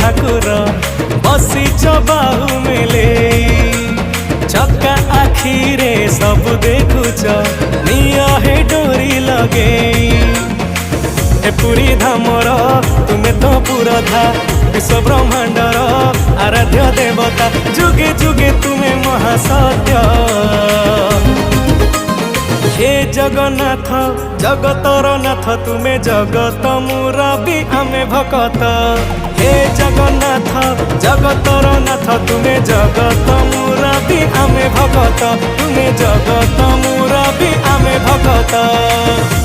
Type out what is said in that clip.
ठाकुर बसीच बाहु मेले चका आखिरे सब देखुच निया हे डोरी लगे ए पुरी धामर तुमे तो पुरधा विश्व ब्रह्मांडर आराध्य देवता जुगे जुगे तुमे महासत्य हे जगन्नाथ जगतर नाथ तुमे जगत मुरबी आमे भकत हे जगन्नाथ जगतर नाथ तुमे जगत मुरबी आमे भकत तुमे जगत मुरबी आमे भकत।